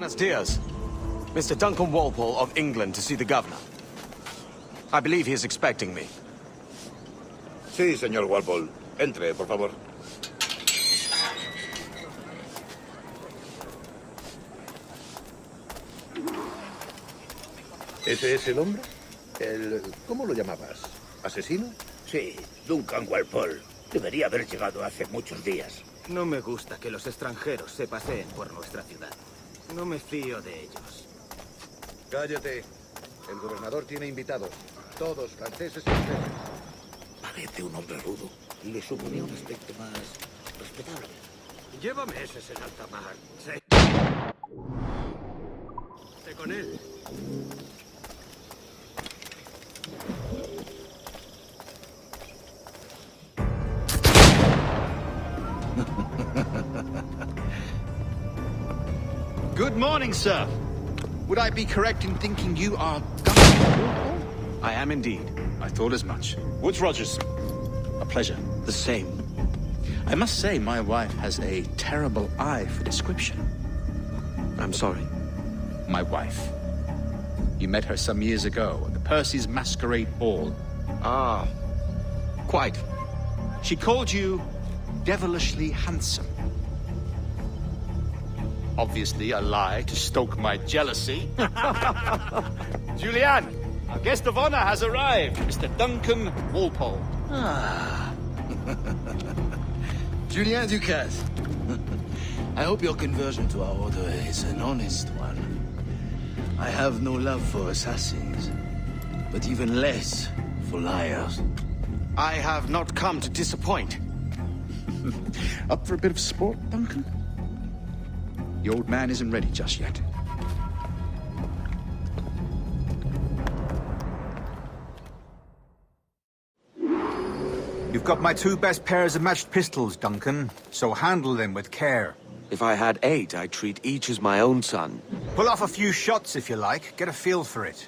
Buenos dias. Mr. Duncan Walpole of England to see the governor. I believe he is expecting me. Sí, señor Walpole. Entre, por favor. ¿Ese es el hombre? ¿Cómo lo llamabas? ¿Asesino? Sí, Duncan Walpole. Debería haber llegado hace muchos días. No me gusta que los extranjeros se paseen por nuestra ciudad. No me fío de ellos. Cállate. El gobernador tiene invitados. Todos franceses y ingleses. Parece un hombre rudo. Le suponía un aspecto más respetable. Llévame ese en alta mar. Sí. Sé con él. Good morning, sir. Would I be correct in thinking you are Duncan? I am indeed. I thought as much. Woods Rogers. A pleasure. The same. I must say, my wife has a terrible eye for description. I'm sorry. My wife. You met her some years ago at the Percy's Masquerade Ball. Ah, quite. She called you devilishly handsome. Obviously a lie to stoke my jealousy. Julianne, our guest of honor has arrived, Mr. Duncan Walpole. Julien Ducasse. I hope your conversion to our order is an honest one. I have no love for assassins, but even less for liars. I have not come to disappoint. Up for a bit of sport, Duncan? The old man isn't ready just yet. You've got my two best pairs of matched pistols, Duncan, so handle them with care. If I had 8, I'd treat each as my own son. Pull off a few shots if you like, get a feel for it.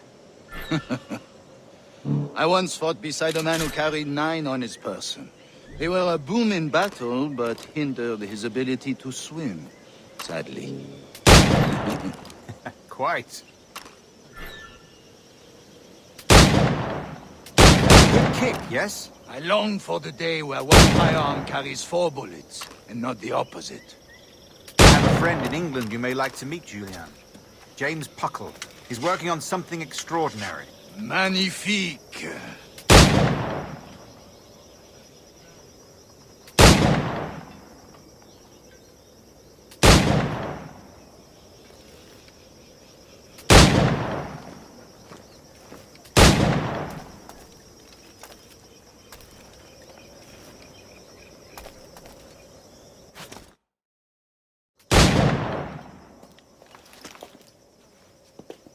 I once fought beside a man who carried 9 on his person. They were a boom in battle, but hindered his ability to swim, sadly. Quite. Good kick, yes? I long for the day where one firearm carries 4 bullets, and not the opposite. I have a friend in England you may like to meet, Julian. James Puckle. He's working on something extraordinary. Magnifique!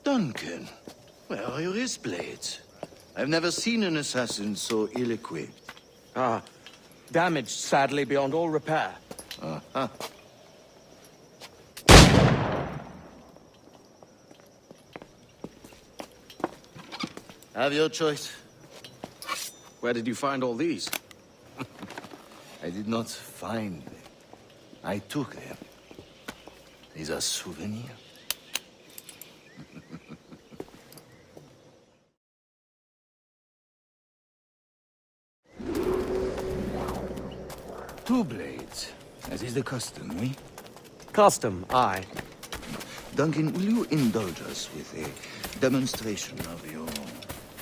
Duncan, where are your wrist blades? I've never seen an assassin so ill-equipped. Ah, damaged sadly beyond all repair. Uh-huh. Have your choice. Where did you find all these? I did not find them. I took them. These are souvenirs. Two blades, as is the custom, oui? Custom, aye. Duncan, will you indulge us with a demonstration of your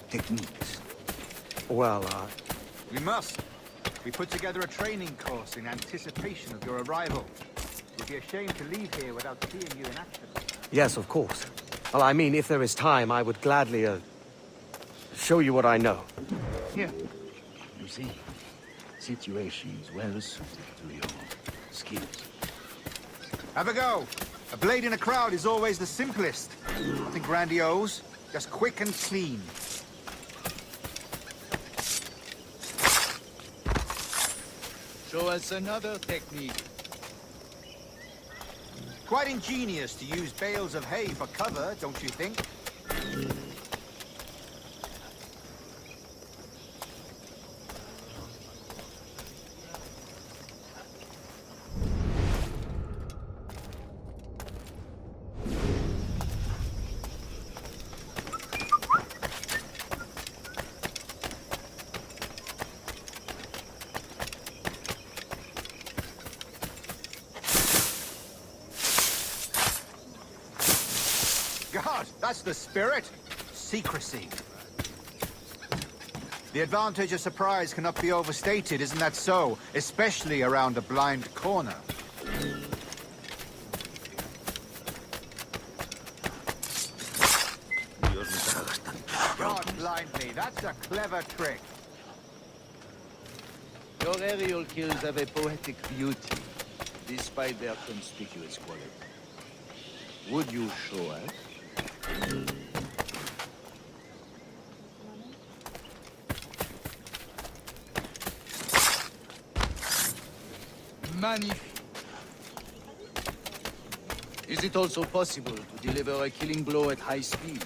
techniques? Well, We must. We put together a training course in anticipation of your arrival. You'd be ashamed to leave here without seeing you in action. yes, of course. Well, I mean, if there is time, I would gladly, show you what I know. Here. You see, situations well suited to your skills. Have a go. A blade in a crowd is always the simplest. Nothing grandiose, just quick and clean. Show us another technique. Quite ingenious to use bales of hay for cover, don't you think? God, that's the spirit. Secrecy. The advantage of surprise cannot be overstated, isn't that so? Especially around a blind corner. God blind me, that's a clever trick. Your aerial kills have a poetic beauty, despite their conspicuous quality. Would you show us? Magnifique. Is it also possible to deliver a killing blow at high speed?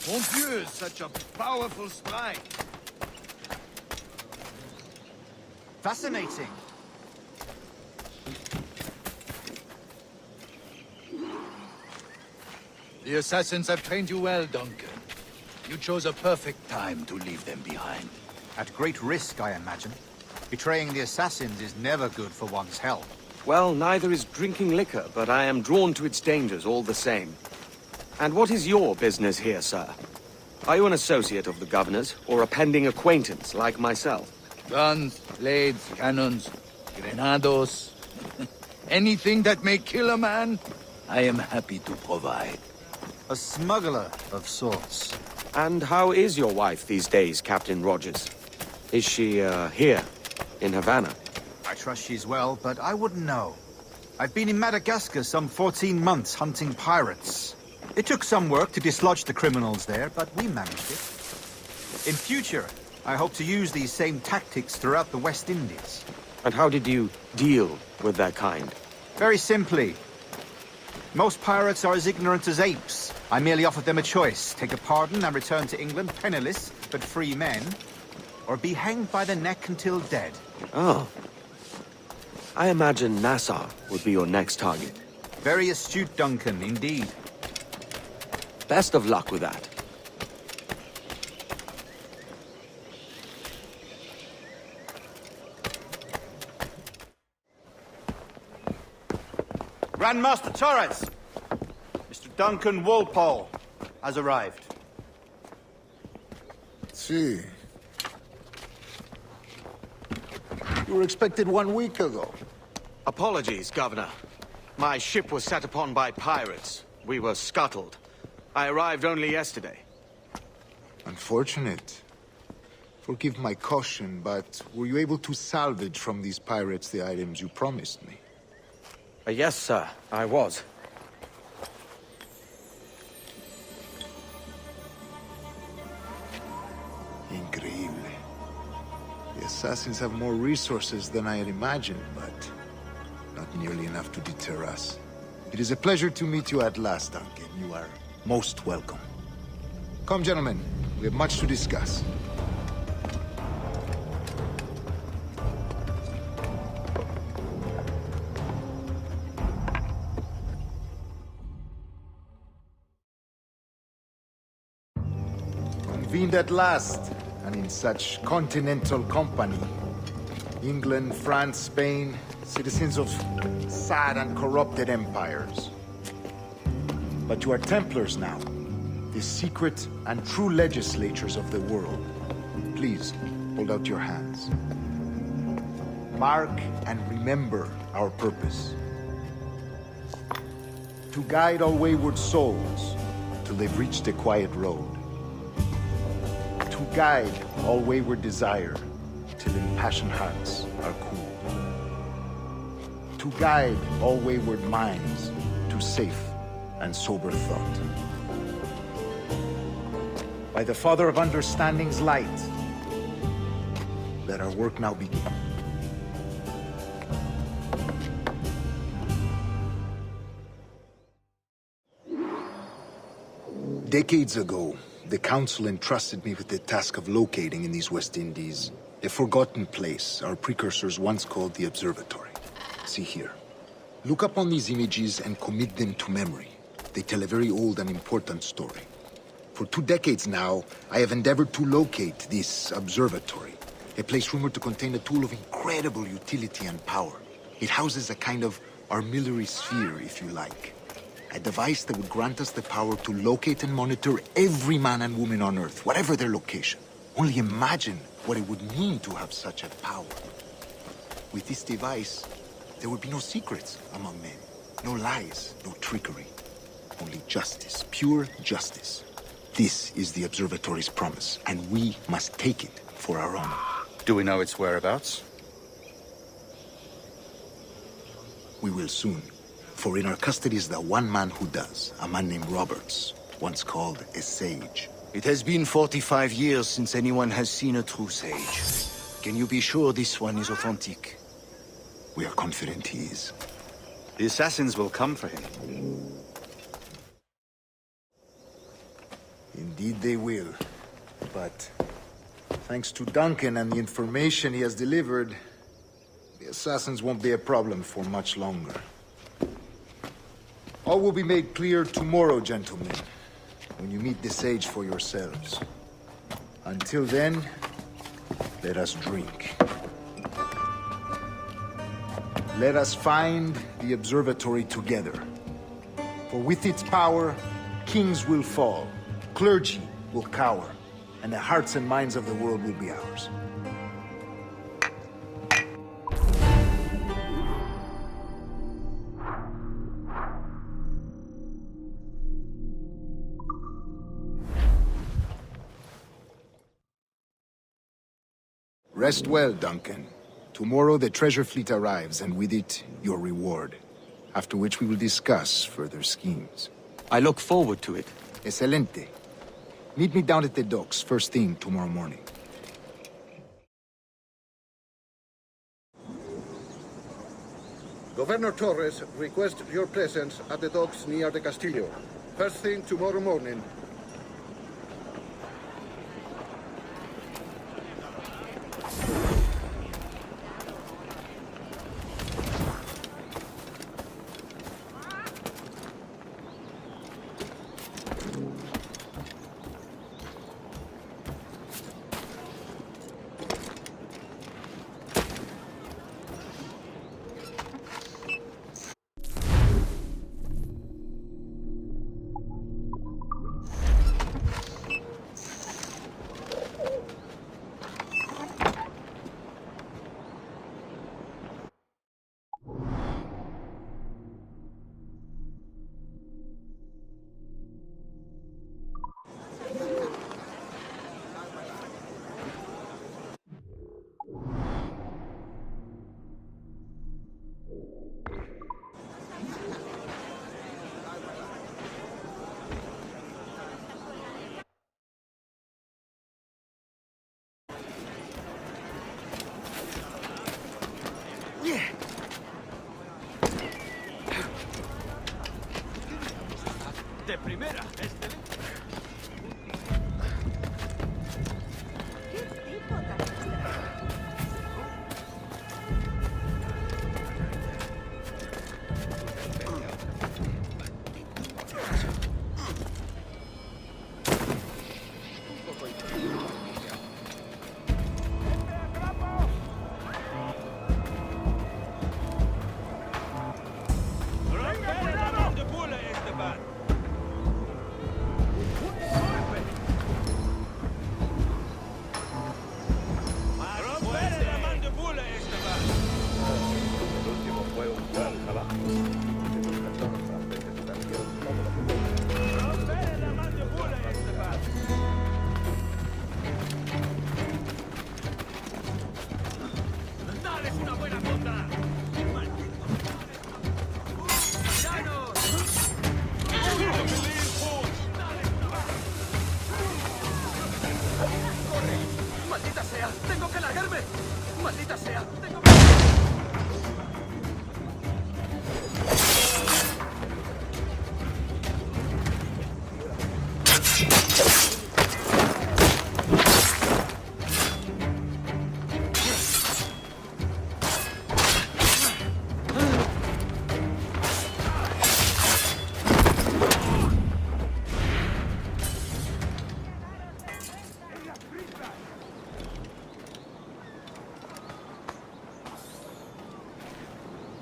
Mon Dieu, such a powerful strike! Fascinating. The assassins have trained you well, Duncan. You chose a perfect time to leave them behind. At great risk, I imagine. Betraying the assassins is never good for one's health. Well, neither is drinking liquor, but I am drawn to its dangers all the same. And what is your business here, sir? Are you an associate of the governor's, or a pending acquaintance like myself? Guns, blades, cannons, grenados. Anything that may kill a man, I am happy to provide. A smuggler of sorts. And how is your wife these days, Captain Rogers? Is she, here, in Havana? I trust she's well, but I wouldn't know. I've been in Madagascar some 14 months hunting pirates. It took some work to dislodge the criminals there, but we managed it. In future, I hope to use these same tactics throughout the West Indies. And how did you deal with that kind? Very simply. Most pirates are as ignorant as apes. I merely offered them a choice. Take a pardon and return to England penniless, but free men. Or be hanged by the neck until dead. Oh. I imagine Nassau would be your next target. Very astute, Duncan, indeed. Best of luck with that. Grandmaster Torres! Mr. Duncan Walpole has arrived. See. You were expected 1 week ago. Apologies, Governor. My ship was set upon by pirates. We were scuttled. I arrived only yesterday. Unfortunate. Forgive my caution, but were you able to salvage from these pirates the items you promised me? Yes, sir, I was. Increíble. The assassins have more resources than I had imagined, but not nearly enough to deter us. It is a pleasure to meet you at last, Duncan. You are most welcome. Come, gentlemen. We have much to discuss. Convened at last, and in such continental company. England, France, Spain, citizens of sad and corrupted empires. But you are Templars now, the secret and true legislatures of the world. Please, hold out your hands. Mark and remember our purpose. To guide all wayward souls till they've reached the quiet road. To guide all wayward desire till impassioned hearts are cooled. To guide all wayward minds to safe and sober thought. By the Father of Understanding's light, let our work now begin. Decades ago, the Council entrusted me with the task of locating in these West Indies a forgotten place our precursors once called the Observatory. See here. Look upon these images and commit them to memory. They tell a very old and important story. For 2 decades now, I have endeavored to locate this observatory, a place rumored to contain a tool of incredible utility and power. It houses a kind of Our military sphere, if you like. A device that would grant us the power to locate and monitor every man and woman on Earth, whatever their location. Only imagine what it would mean to have such a power. With this device, there would be no secrets among men. No lies, no trickery. Only justice, pure justice. This is the Observatory's promise, and we must take it for our own. Do we know its whereabouts? We will soon. For in our custody is the one man who does, a man named Roberts, once called a sage. It has been 45 years since anyone has seen a true sage. Can you be sure this one is authentic? We are confident he is. The assassins will come for him. Indeed they will. But thanks to Duncan and the information he has delivered, the assassins won't be a problem for much longer. All will be made clear tomorrow, gentlemen, when you meet the sage for yourselves. Until then, let us drink. Let us find the observatory together. For with its power, kings will fall, clergy will cower, and the hearts and minds of the world will be ours. Rest well, Duncan. Tomorrow the treasure fleet arrives, and with it, your reward. After which we will discuss further schemes. I look forward to it. Excelente. Meet me down at the docks first thing tomorrow morning. Governor Torres requests your presence at the docks near the Castillo. First thing tomorrow morning. De primera,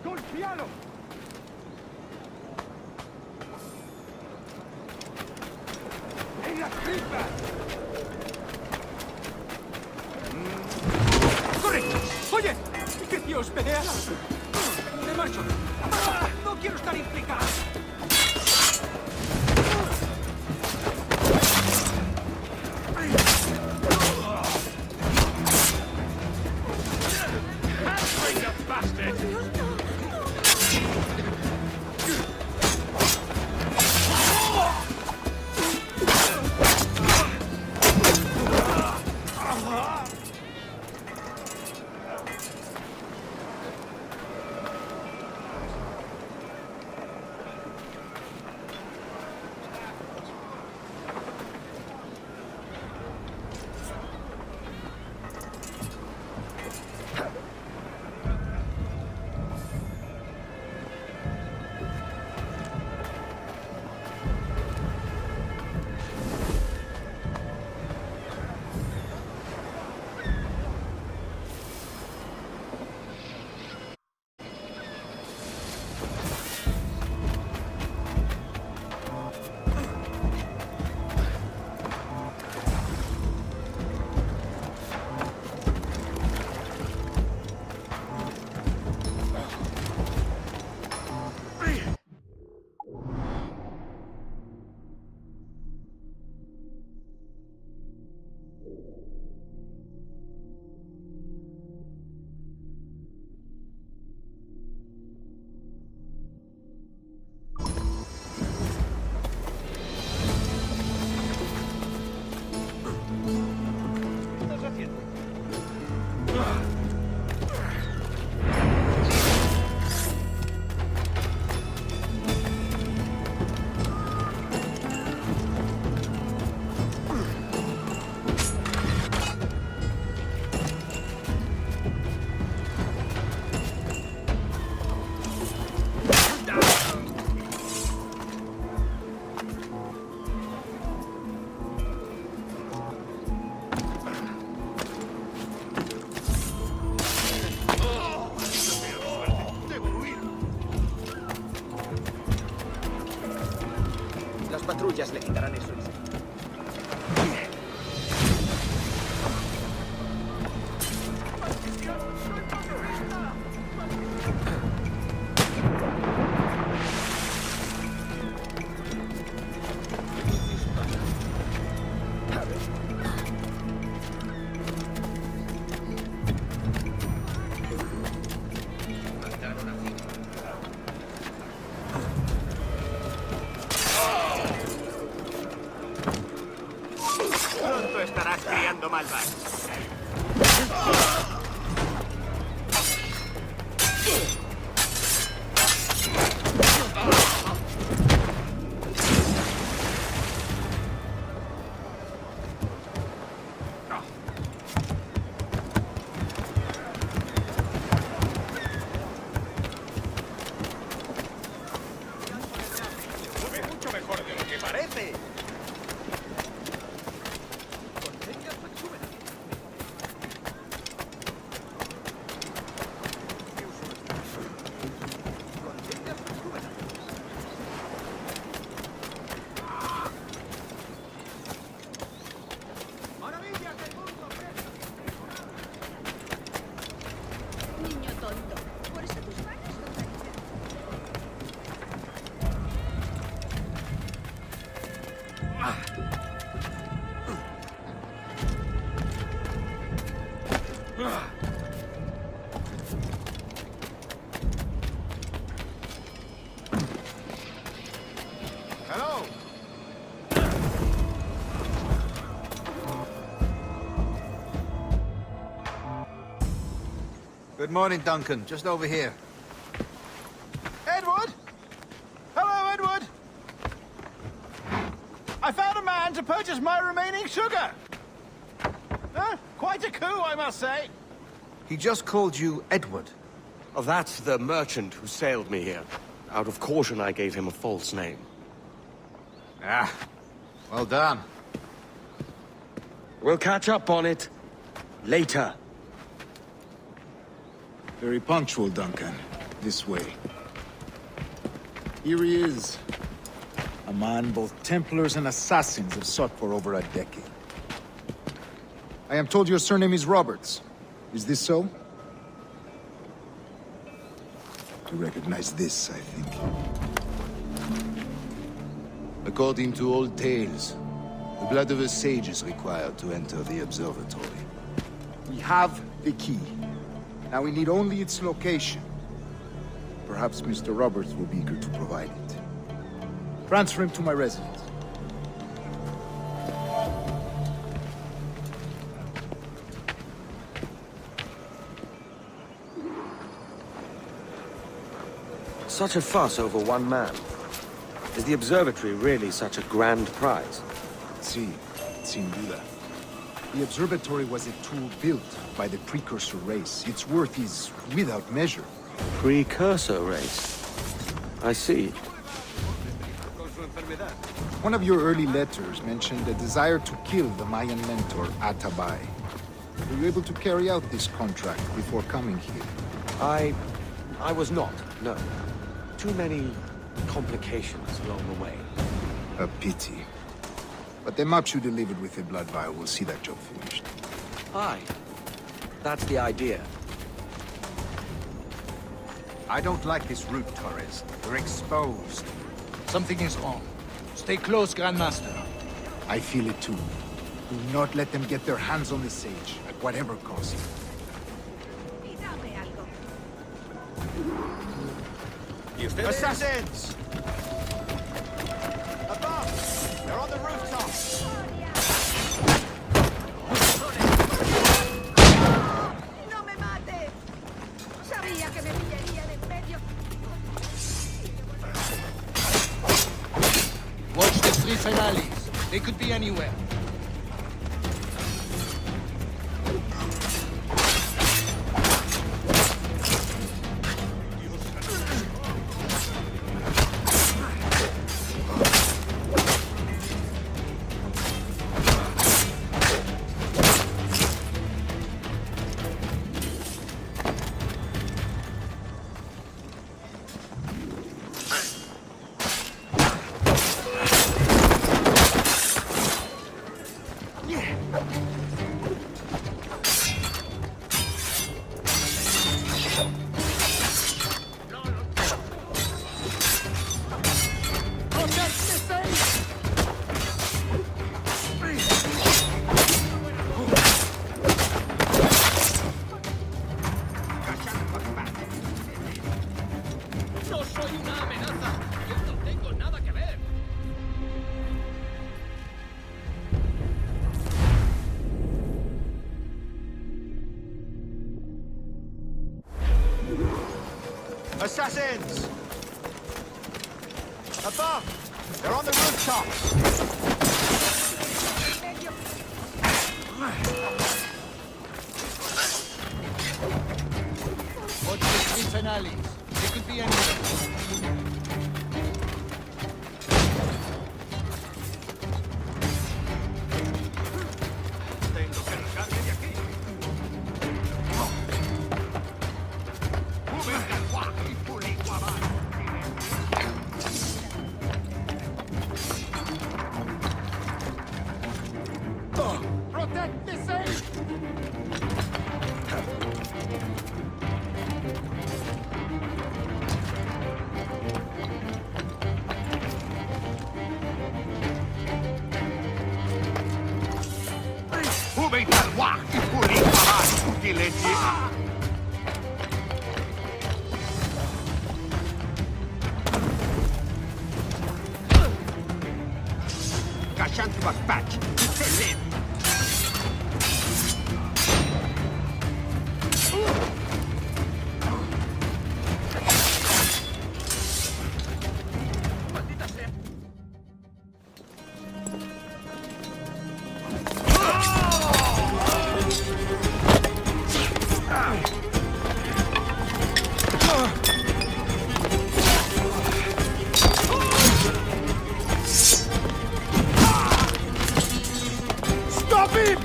¡Golpealo! ¡Me marcho! ¡No quiero estar implicado! Las patrullas le quitarán eso. Pronto estarás criando malvas. Mucho mejor de lo que parece. Niño tonto. Por eso tus manos son tan Hello! Good morning, Duncan. Just over here. Edward? Hello, Edward! I found a man to purchase my remaining sugar! Quite a coup, I must say. He just called you Edward. Oh, that's the merchant who sailed me here. Out of caution, I gave him a false name. Ah, well done. We'll catch up on it later. Very punctual, Duncan. This way. Here he is. A man both Templars and Assassins have sought for over a decade. I am told your surname is Roberts. Is this so? to recognize this, I think. According to old tales, the blood of a sage is required to enter the observatory. We have the key. Now we need only its location. Perhaps Mr. Roberts will be eager to provide it. Transfer him to my residence. Such a fuss over one man. Is the observatory really such a grand prize? Si, sin duda. The observatory was a tool built by the precursor race. Its worth is without measure. Precursor race. I see. One of your early letters mentioned a desire to kill the Mayan mentor, Atabay. Were you able to carry out this contract before coming here? I was not, no. Too many complications along the way. A pity. But the maps you delivered with the blood vial will see that job finished. Aye. That's the idea. I don't like this route, Torres. We're exposed. Something is wrong. Stay close, Grandmaster. I feel it too. Do not let them get their hands on the sage, at whatever cost. Y dame algo. Assassins! Above! They're on the rooftop! ¡No me mate! Sabía que me pillarían en medio. Watch the three finales. They could be anywhere. Assassins! Above! They're on the rooftop! Watch the three finales. They could be anywhere. Protect the sage! Stop him!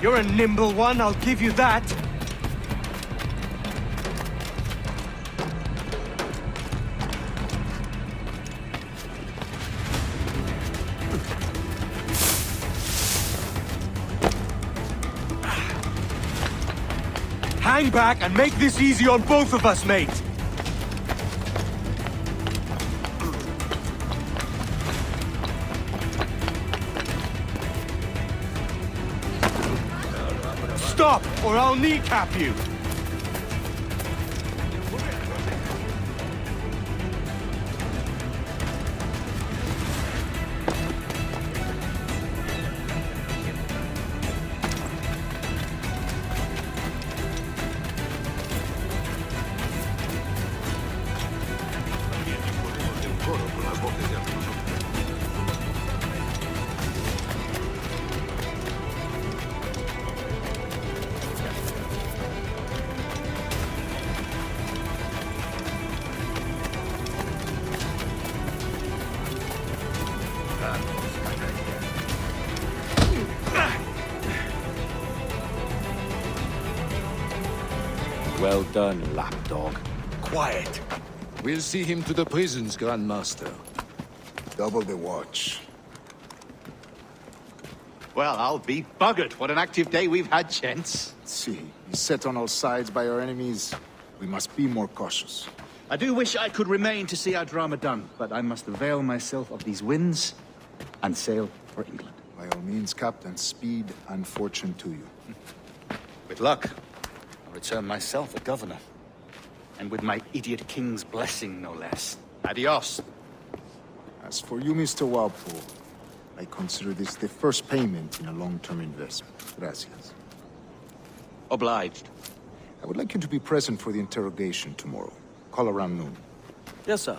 You're a nimble one, I'll give you that. Hang back and make this easy on both of us, mate! Stop, or I'll kneecap you! Well done, lapdog. Quiet. We'll see him to the prisons, Grandmaster. Double the watch. Well, I'll be buggered. What an active day we've had, gents. See, beset on all sides by our enemies. We must be more cautious. I do wish I could remain to see our drama done, but I must avail myself of these winds and sail for England. By all means, Captain, speed and fortune to you. With luck, I'll return myself a governor. And with my idiot king's blessing, no less. Adios. As for you, Mr. Walpole, I consider this the first payment in a long-term investment. Gracias. Obliged. I would like you to be present for the interrogation tomorrow. Call around noon. Yes, sir.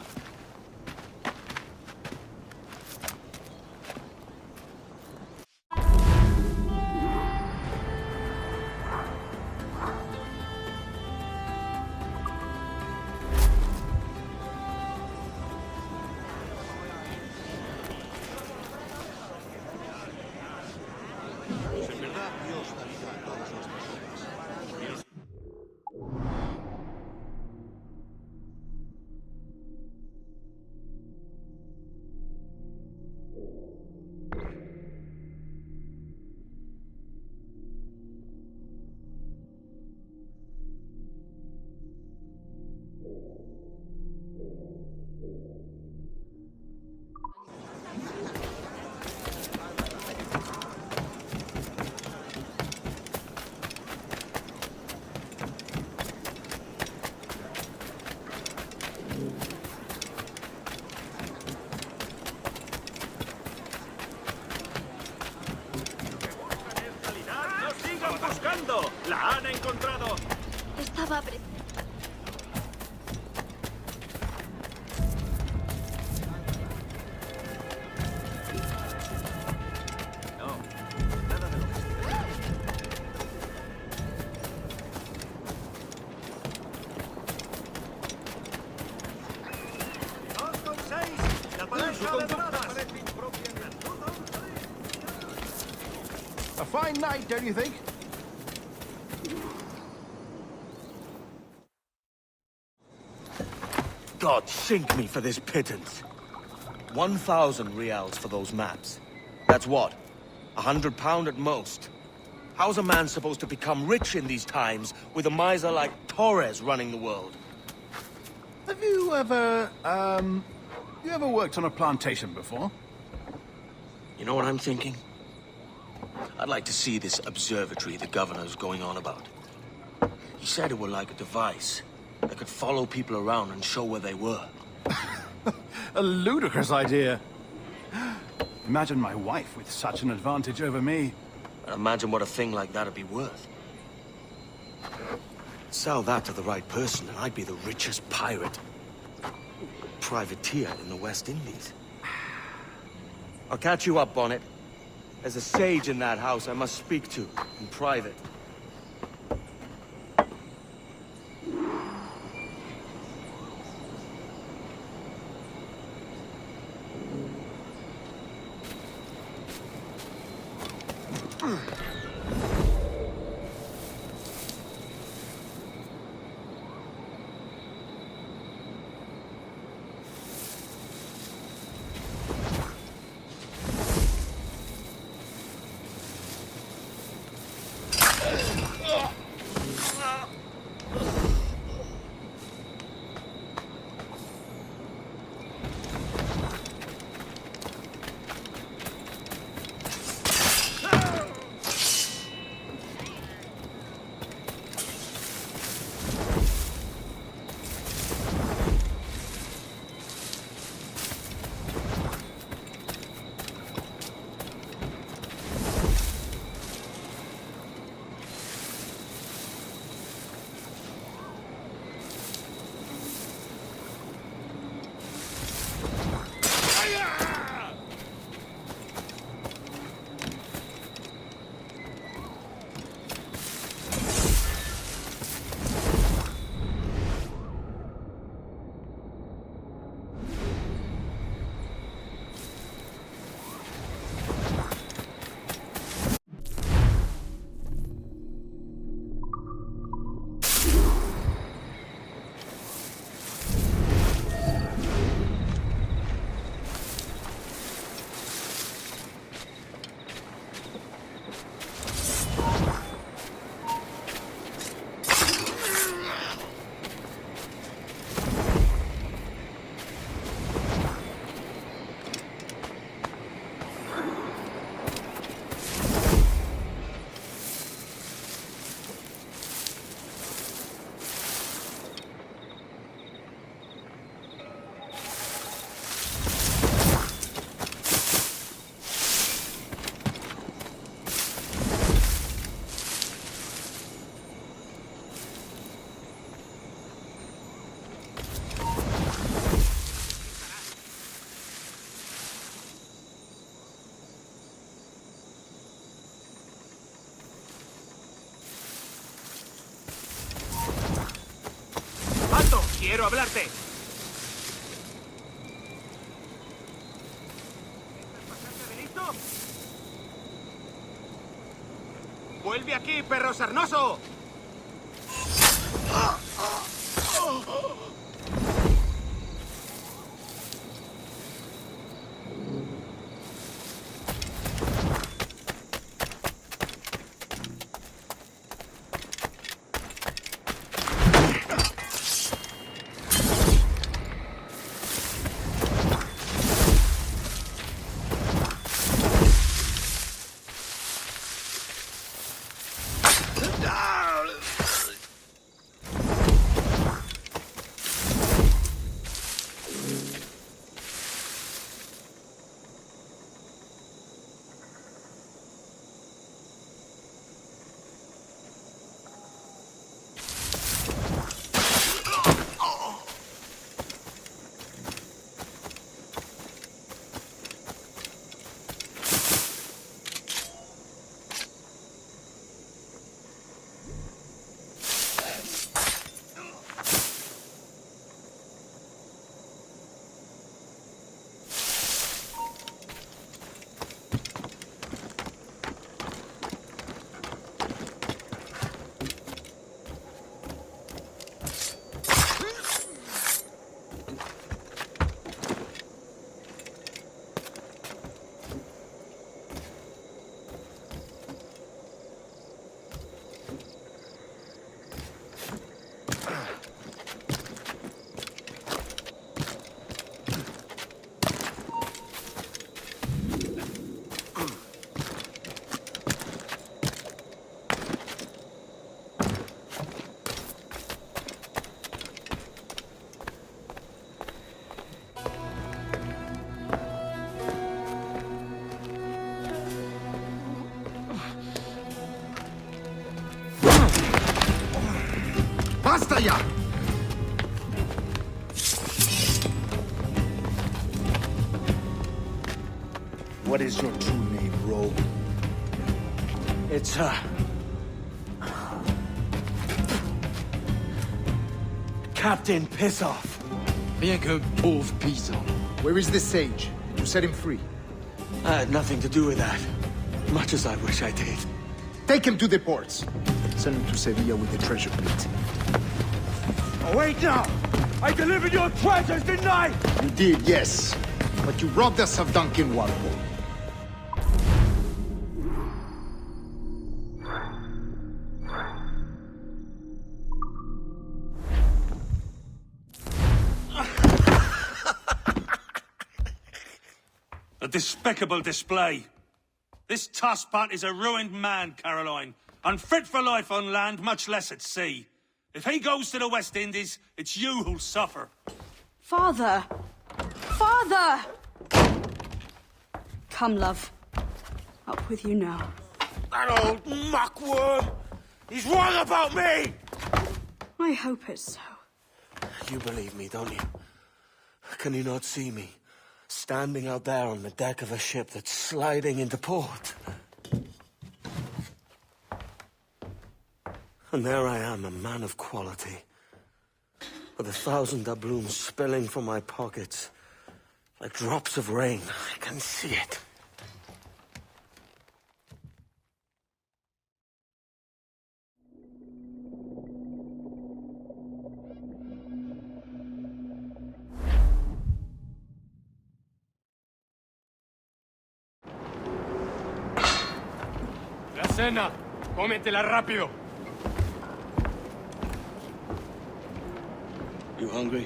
¡La han encontrado! Estaba... A fine night, don't you think? God sink me for this pittance. 1,000 reals for those maps. That's what? £100 at most. How's a man supposed to become rich in these times with a miser like Torres running the world? Have you ever, worked on a plantation before? You know what I'm thinking? I'd like to see this observatory the governor's going on about. He said it were like a device that could follow people around and show where they were. A ludicrous idea. Imagine my wife with such an advantage over me. And imagine what a thing like that'd be worth. Sell that to the right person and I'd be the richest pirate. Privateer in the West Indies. I'll catch you up, Bonnet. There's a sage in that house I must speak to, in private. quiero hablarte. ¿Listo? ¡Vuelve aquí, perro sarnoso! ¡Basta ya! What is your true name, rogue? It's, Captain Pissoff. Rien qu'un pauvre paysan. Where is the sage? Did you set him free? I had nothing to do with that. Much as I wish I did. Take him to the ports. Send him to Sevilla with the treasure plate. Oh, wait now! I delivered your treasures, didn't I? You did, yes. But you robbed us of Duncan Walpole. A despicable display. This tosspot is a ruined man, Caroline. Unfit for life on land, much less at sea. If he goes to the West Indies, it's you who'll suffer. Father! Father! Come, love. Up with you now. That old muckworm! He's wrong about me! I hope it's so. You believe me, don't you? Can you not see me? Standing out there on the deck of a ship that's sliding into port. And there I am, a man of quality. With 1,000 doubloons spilling from my pockets. Like drops of rain. I can see it. La cena. Cómetela rápido. You hungry?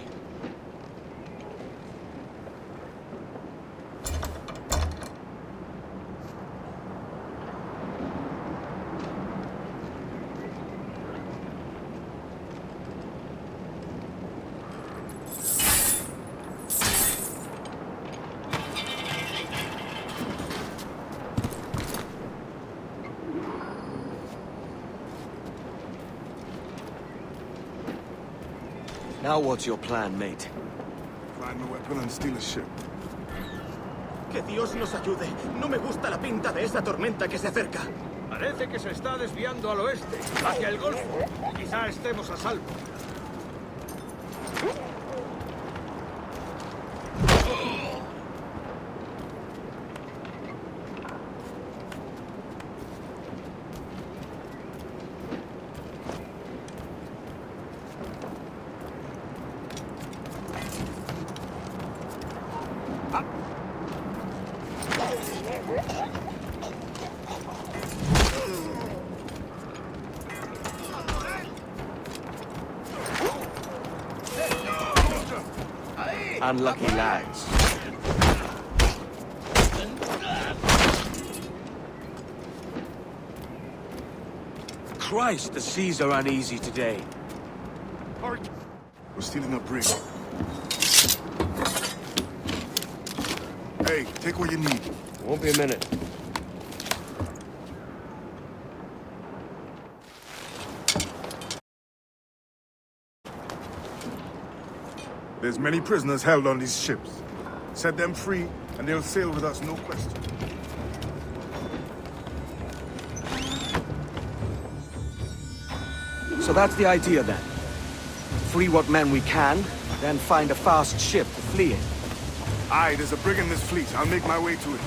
Now what's your plan, mate? Find the weapon and steal a ship. Que Dios nos ayude. No me gusta la pinta de esa tormenta que se acerca. Parece que se está desviando al oeste, hacia el Golfo. Quizá estemos a salvo. Unlucky lads. Christ, the seas are uneasy today. We're stealing a brig. Hey, take what you need. Won't be a minute. There's many prisoners held on these ships. Set them free, and they'll sail with us, no question. So that's the idea then. Free what men we can, then find a fast ship to flee in. Aye, there's a brig in this fleet. I'll make my way to it.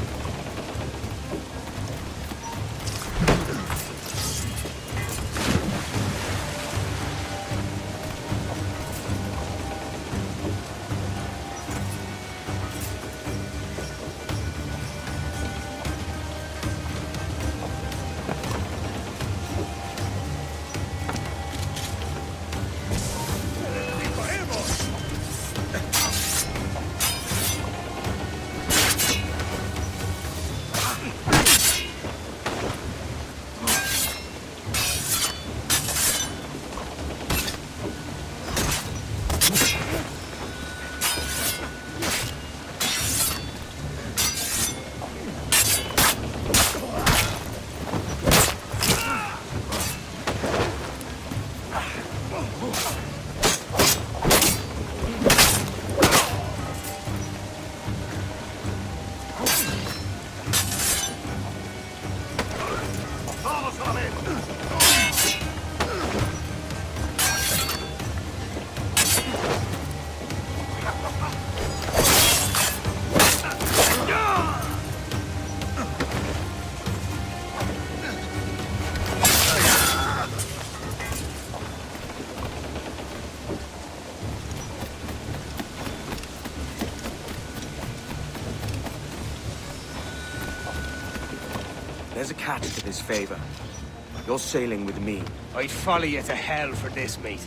There's a catch to this favor. You're sailing with me. I'd follow you to hell for this, mate.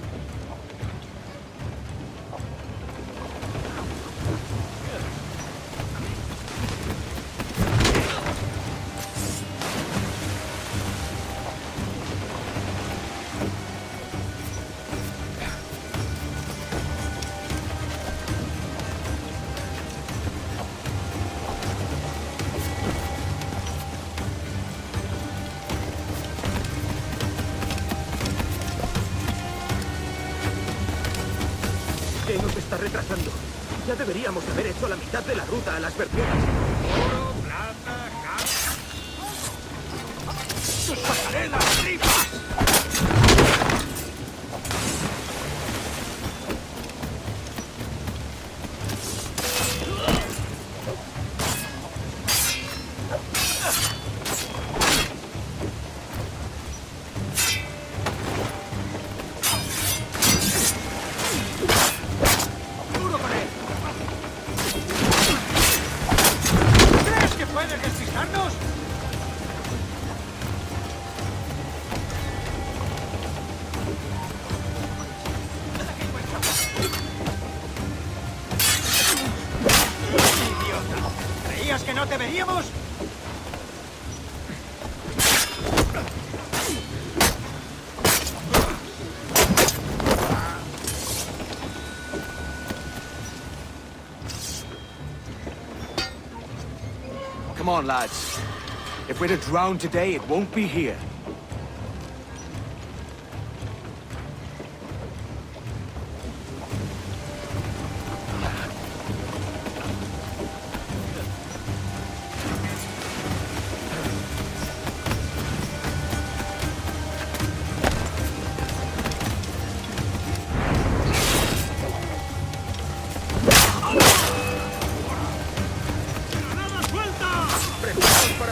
¿Qué nos está retrasando? Ya deberíamos haber hecho la mitad de la ruta a las versiones. ¡Oro, plata, gas! ¡Nos pasaré las tripas! ¿Que no te veríamos? Come on, lads. If we're to drown today, it won't be here.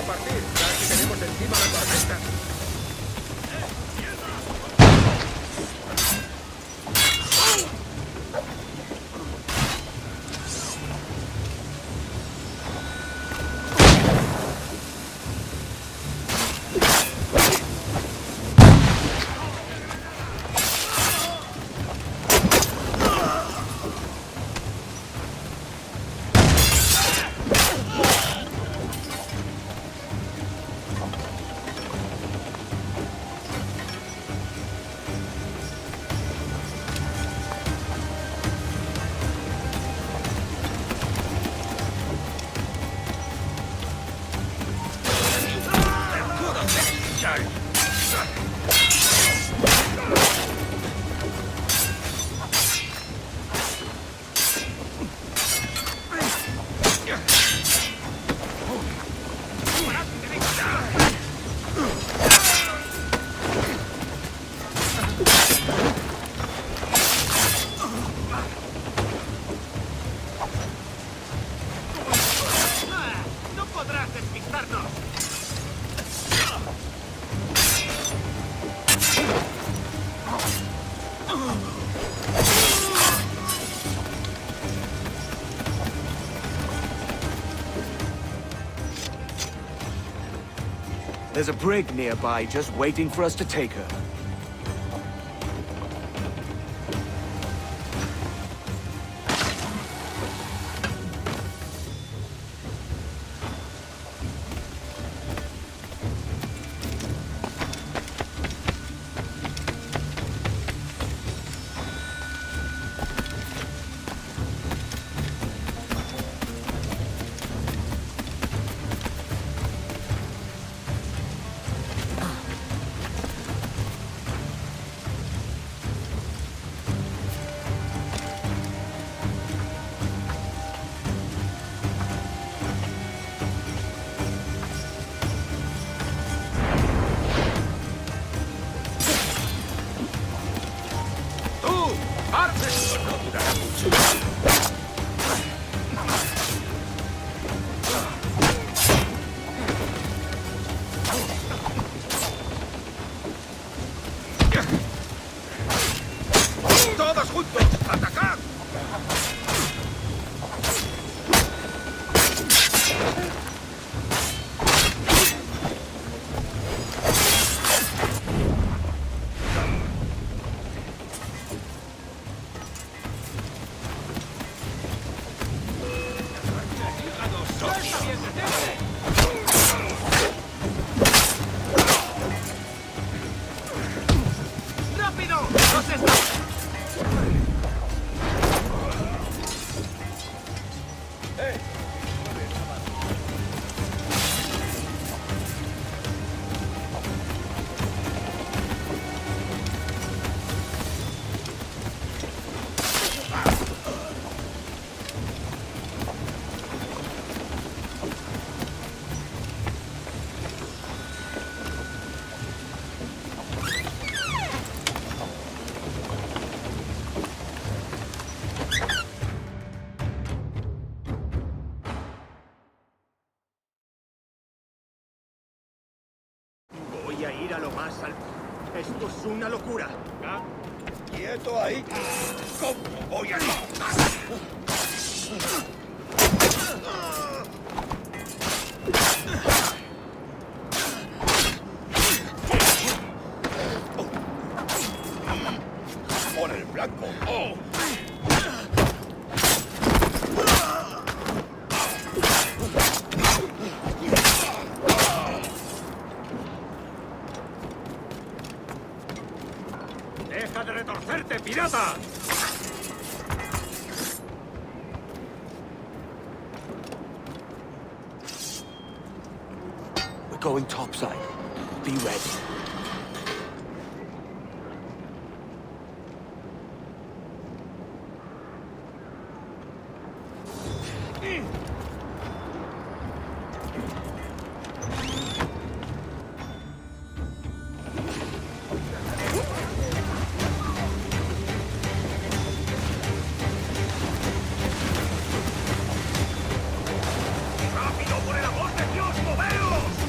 partir. Ya que tenemos encima la tormenta. ¡No podrás despistarnos! There's a brig nearby just waiting for us to take her. ¡Todos juntos! ¡Atacad! ¡Rápido! ¡Nos está... Voy a ir a lo más alto. Esto es una locura. ¡Quieto ahí! ¿Cómo voy a...? ¡Por el blanco! ¡Oh! ¡Deja de retorcerte, pirata! We're going topside. Be ready. ¡Rápido, por el amor de Dios, moveos!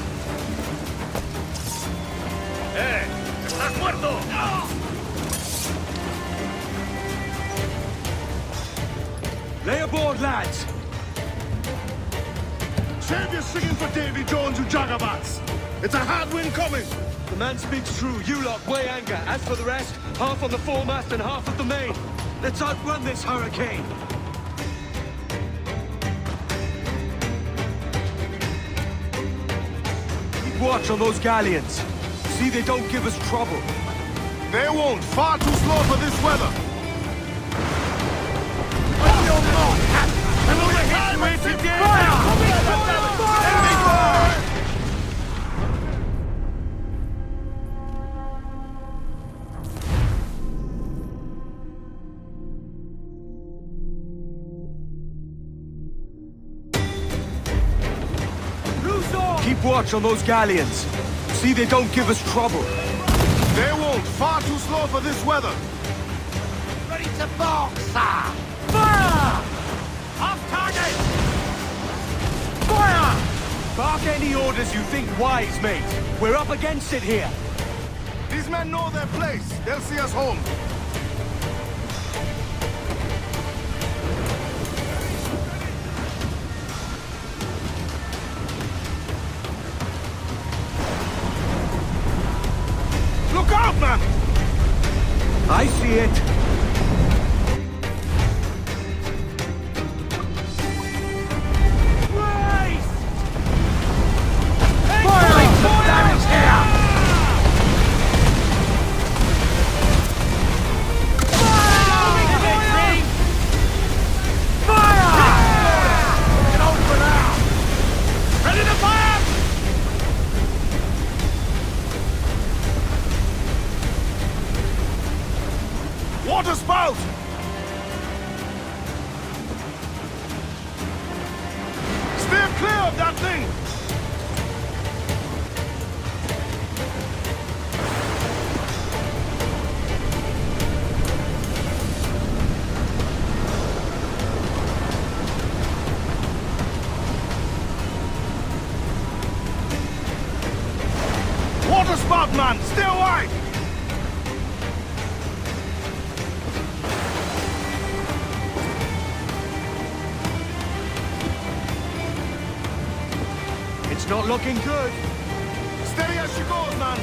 Save your singing for Davy Jones, you jagabats! It's a hard wind coming! The man speaks true. You lot weigh anchor. As for the rest, half on the foremast and half at the main. Let's outrun this hurricane. Keep watch on those galleons. See they don't give us trouble. They won't. Far too slow for this weather. Keep watch on those galleons. See they don't give us trouble. They won't. Far too slow for this weather. Ready to bark, sir! Fire! Off target! Fire! Bark any orders you think wise, mate. We're up against it here. These men know their place. They'll see us home. Look out, man! I see it. Water spout! Steer clear of that thing! Water spout, man! Stay wide! It's not looking good. Steady as she goes, man!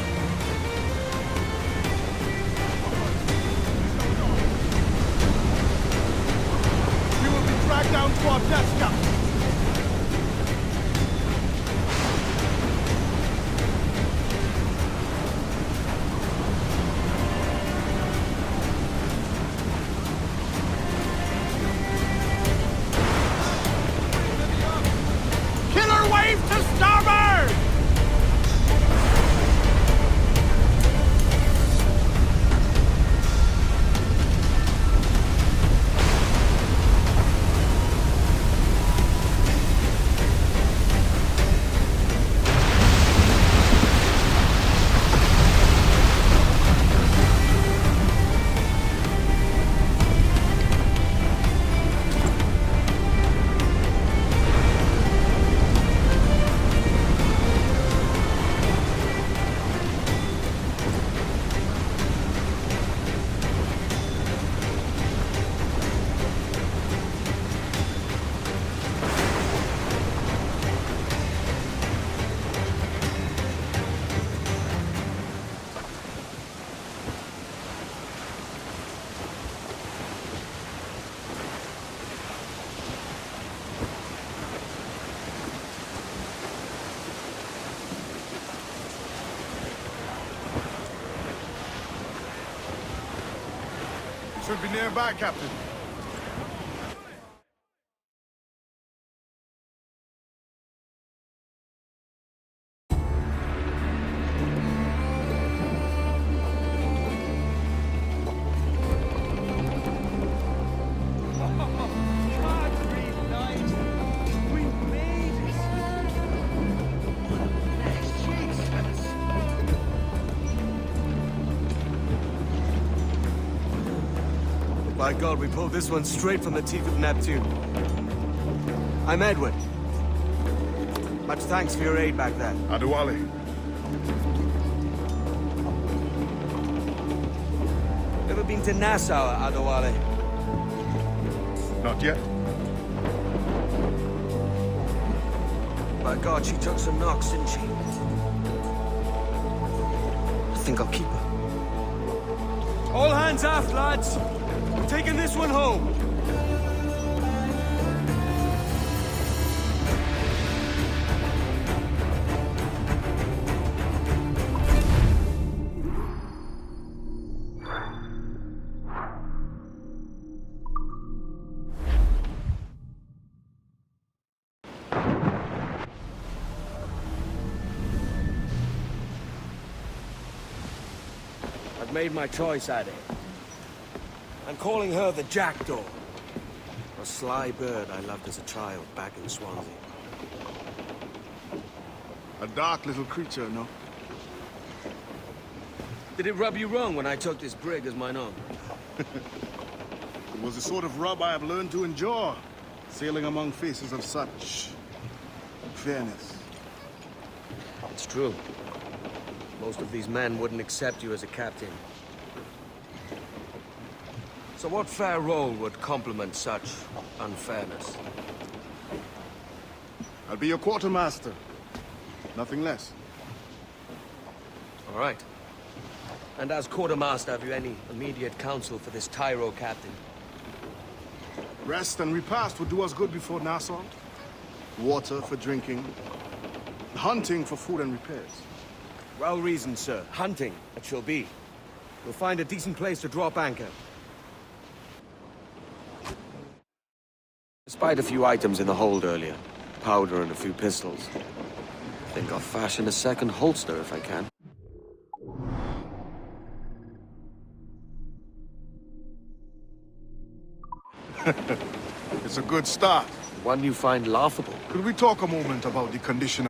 We will be dragged down to our death, Captain. Killer wave to starboard! Should be nearby, Captain. By God, we pulled this one straight from the teeth of Neptune. I'm Edward. Much thanks for your aid back then. Adewale. Ever been to Nassau, Adewale? Not yet. By God, she took some knocks, didn't she? I think I'll keep her. All hands aft, lads! We're taking this one home! I've made my choice, Addy. I'm calling her the Jackdaw. A sly bird I loved as a child back in Swansea. A dark little creature, no? Did it rub you wrong when I took this brig as mine own? It was the sort of rub I have learned to endure, sailing among faces of such fairness. It's true. Most of these men wouldn't accept you as a captain. So what fair role would complement such unfairness? I'll be your quartermaster. Nothing less. All right. And as quartermaster, have you any immediate counsel for this Tyro captain? Rest and repast would do us good before Nassau. Water for drinking. Hunting for food and repairs. Well reasoned, sir. Hunting, it shall be. We'll find a decent place to drop anchor. Spied a few items in the hold earlier. Powder and a few pistols. Think I'll fashion a second holster if I can. It's a good start. One you find laughable. Could we talk a moment about the condition